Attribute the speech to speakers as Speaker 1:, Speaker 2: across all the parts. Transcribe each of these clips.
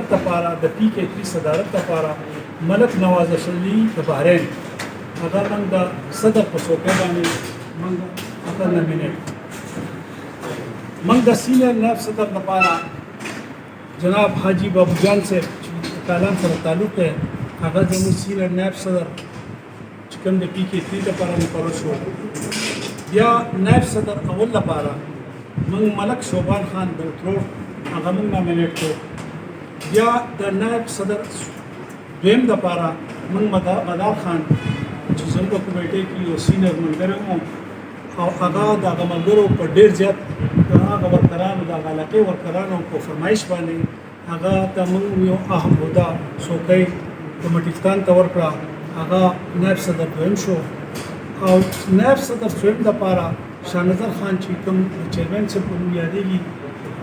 Speaker 1: صدارت لپاره د پی کې 3 صدارت لپاره ملک نواز شریف د بحرین هغه موږ د صدر په څوکۍ باندې موږ هغه نامینیټ موږ د سینیئر نائب صدر لپاره جناب حاجی بابو جان صاحب چې کالام سره تعلق دی هغه زموږ سینیئر نائب صدر چې کوم د پی کې 3 لپاره مقرر شو. بیا نائب صدر اول لپاره موږ ملک شوبان خان بلترور هغه موږ نامینیټ کړو. بیا د نائب صدر دویم لپاره موږ مدار خان چې زموږ په کمیټې کې یو سینیئر ملګری وو او هغه د هغه ملګرو په ډېر زیات د هغه ورکرانو د هغه علاقې ورکرانو په فرمایش باندې هغه ته موږ یو اهم عہده څوکۍ کمیټیستان ته ورکړه. هغه نائب صدر دویم شو او نائب صدر دویم لپاره شاهنظر خان چې کوم چیرمن صاحب په نوم یادېږي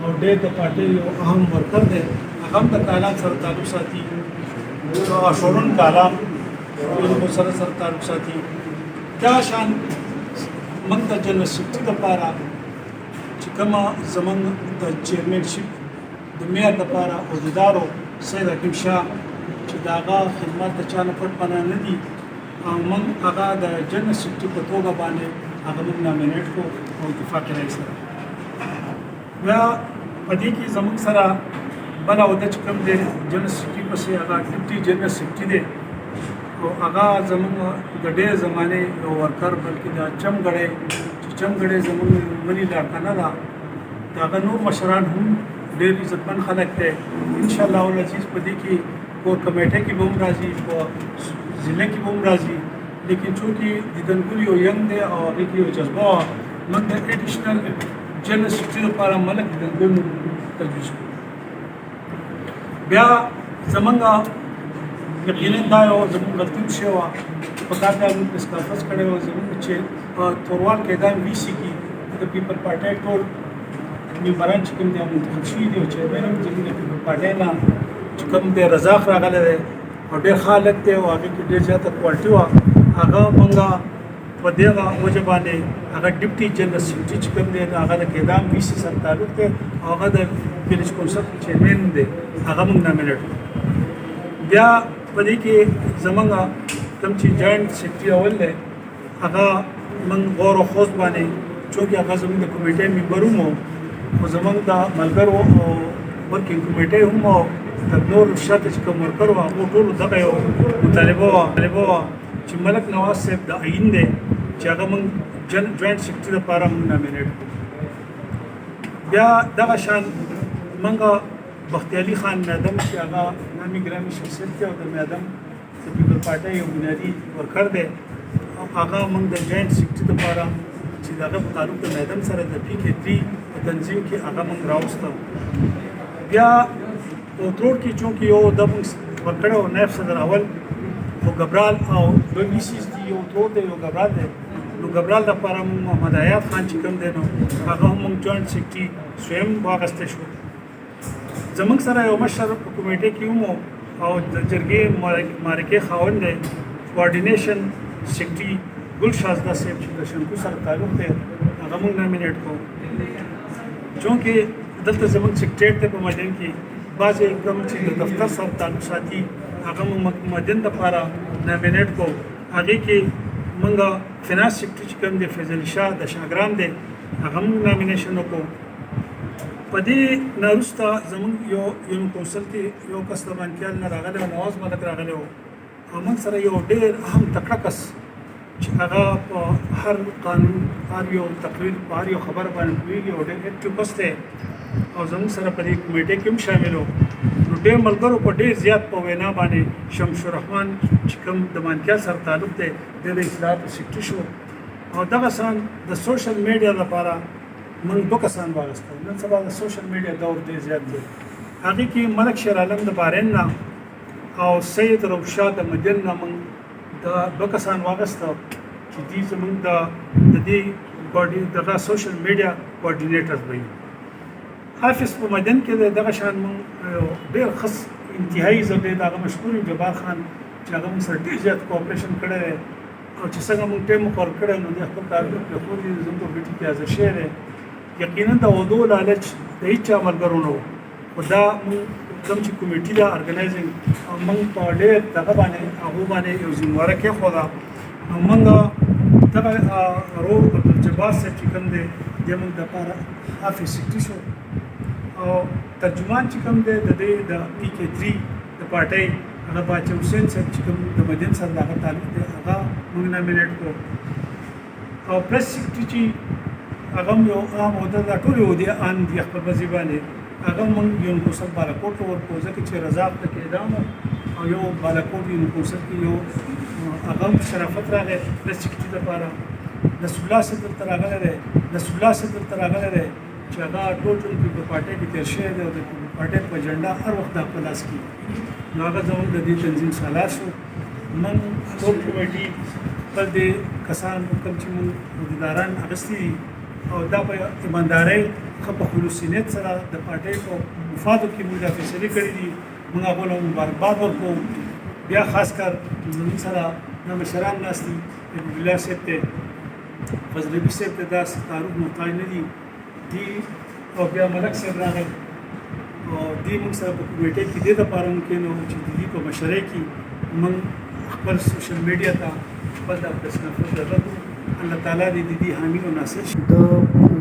Speaker 1: او ډېر د پارټۍ یو اهم ورکر دی هغه هم د کالام سره تعلق ساتي او شورون کالام سره تعلق ساتي. دا شان موږ د جنرال سیکرټري لپاره چې کومه زموږ د چیرمنشپ د میر لپاره عہدیدارو سید حکیم شاه چې د هغه خدمات د چا نه پټ پناه نه دي او موږ هغه د جنرال سیکرټري په توګه باندې هغه موږ نامینیټ کړو او اتفاق رایې سره. بیا په دې کې زموږ سره بل عہده چې کوم دی جنرال سیکرټري پسې هغه ډیپټي جنرال سیکرټري دی او هغه زموږ د ډېر زمانې یو ورکر بلکې د چمګړی چې چمګړی زموږ ملي علاقه نه ده د هغه نور مشران هم ډېر عزتمن خلک دی. انشاءالله العزیز په دې کې کور کمیټه کې به هم راځي په ضلع کې به هم راځي لیکن چونکې دیدنګل یو ینګ دی او هغې کې یو جذبه وه موږ د ایډیشنل جنرال سیکرټري لپاره ملک دیدنګل تجویز کړو. بیا زموږ یقینا دا یو زموږ غلطي شوې وه چې په کار دا موږ اسکافس کړی وو زموږ چې توروال کې دا وي سي کې د پیپل پارټۍ ټول ممبران چې کوم دی منتخب شوي دي او چیرمین هم زموږ د پیپل پارټۍ نه چې کوم دی رضاق راغلی دی او ډېر ښه هلک دی او هغې کې ډېر زیاته کوالټي وه هغه موږ په دغه وجه باندې هغه ډیپټي جنرال سیکرټري چې کوم دی هغه د قیدام وي سي سره تعلق دی او هغه د ویلیج کونسل چیرمین دی هغه موږ نامینیټ کړو. بیا په دې کې زموږ کوم چې جاینټ سیکرټري اول دی هغه موږ غور و خوض باندې چونکې هغه زموږ د کمیټې ممبر هم وو خو زموږ د ملګرو او ورکینګ کمیټې هم وو د نورو شاته چې کوم ورکر وو هغو ټولو دغه یو مطالبه وه چې ملک نواز صاحب د عین دی چې هغه موږ جوینټ سیکرټري لپاره موږ نامینیټ کړو. بیا دغه شان موږ بختیالي خان میادم چې هغه نامي ګرامي شخصیت دی او د میادم د پیپل پارټۍ یو بنیادي ورکر دی او هغه موږ د جوینټ سیکرټري لپاره چې د هغه په تعلق د میادم سره د پی کې 3 په تنظیم کې هغه موږ راوستو. بیا اوتروډ کې چونکې یو د موږ ورکړی او نائب صدر اول خو ګبرال او دوه وي سیز دي یو اوتروډ دی یو ګبرال دی نو ګبرال لپاره موږ محمد حیات خان چې کوم دی نو هغه هم موږ جوینټ سیکرټري سویم واخیستی شو. زموږ سره یو مشر په کمیټې کې هم او د جرګې معرکې خاوند دی کوارډینیشن سیکرټري ګل شازده صاحب چې د شنکو سره تعلق دی هغه موږ نامینیټ کړو. چونکې دلته زموږ سیکرټریټ دی په مدین کې بعضې کوم چې د دفتر سره تعلق ساتي هغه موږ مدین لپاره نامینیټ کړو. هغې کې موږ فینانس سیکرټري چې کوم دی فیض علي شاه د شاګرام دی هغه موږ نامینیشن وکړو. په دې نه وروسته زموږ یو کونسل کې یو کس د بانکیال نه راغلی و نواز ملک راغلی و او موږ سره یو ډېر اهم تکړه کس چې هغه په هر قانون هر یو تقریر په هر یو خبره باندې پوهېږي او ډېر اکټیو کس دی او زموږ سره په دې کمیټې کې هم شامل و. نو ډېر ملګرو په ډېر زیات په وینا باندې شمس الرحمن چې کوم د بانکیال سره تعلق دی د اطلاعاتو سیکرټري شو او دغه سان د سوشل میډیا لپاره موږ 2 کسان واغستل. نن سبا د سوشل میډیا دور ډېر زیات دی. هغې کې ملک شیر عالم د بحرین نه او سید روشا د مدین نه موږ د 2 کسان واغسته چې دوی زموږ د دې دغه سوشل میډیا کوارډینیټرز به وي. حافظ په مدین کې دغه شان موږ ډېر ښه انتهایي زه دی د هغه مشهور جبار خان چې هغه موږ سره ډېر زیات کوآپریشن کړی دی او چې څنګه موږ ټیم مقرر کړی نو د خپل کارونه پرېښودي زموږ په ګټې کې حاضر شوی دی. یقینا د عہدو لالچ د هېچ چا ملګرو نه و خو دا موږ کوم چې کمیټي دا ارګنایزینګ موږ په ډېر دغه باندې هغه باندې یو ذمہواره کې خو دا موږ دغه روح عبدالجبار صاحب چې کوم دی د موږ دپاره حافظ سکتي شو او ترجمان چې کوم دی د دې د PK3 د پارټۍ هغه باچا حسین صاحب چې کوم د مدین سره دغه تعلق دی هغه موږ نامینیټ کړو او پریس سکرټري چې هغه یو عام عہده دا ټول عہدې ان دي خپل وظیفه باندې هغه موږ یو کوسل بالاکوټ ورکو ځکه چې رضا پکې اعدام او یو بالاکوټ یو کوسل کې یو هغه شرافت راغی پریس سکرټري لپاره نصر الله صدر تر راغلی دی نصر الله صدر تر راغلی دی چې هغه ټول ټول په پارټۍ کې تېر شوی دی او د پارټۍ په جنډا هر وخت د خپل لاس کې نو هغه زموږ د دې تنظیم سالار شو موږ ټول کمیټي خپل دې کسان کوم چې موږ عہدیداران اخیستي دي او دا په ایماندارۍ ښه په خلوص نیت سره د پارټۍ په مفادو کې موږ دا فیصلې کړي دي موږ هغو له مبارکباد ورکوو بیا خاص کر زموږ سره دا مشران ناست دي حبیب الله صاحب ته فضل نبي صاحب ته دا تعارف محتاج نه دي دي او بیا ملک صاحب راغی او دې موږ سره په کمیټۍ کې دې دپاره ممکن و چې د دې په مشرۍ کې موږ خپل سوشل میډیا ته خپل دا پریس کانفرنس درلودو الله تعالی دې د دې حامي او ناصر شي
Speaker 2: د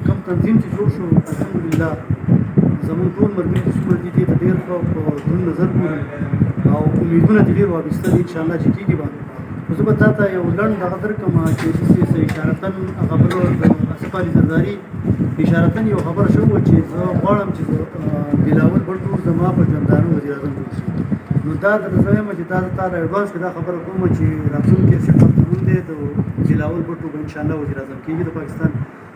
Speaker 2: کوم تنظیم چې جوړ شو الحمدلله زموږ ټول ملګري چې څومره دي دې ته ډېر ښه په دروند نظر ګوري او امیدونه دې ډېر وابسته دي انشاءالله چې کېږي به خو زه به تا ته یو لنډ دغه درکړم چې داسې اشارتن خبره د آصف علي زرداري اشارتن یو خبره شوې چې زه غواړم چې بلاول بټو زما په ژوندانه وزیر اعظم جوړ شي نو دا درته وایم چې دا تا ته ایډوانس کې دا خبره کوم چې راتلونکي سپټمبر دی د بلاول بټو به انشاءالله وزیر اعظم کېږي د پاکستان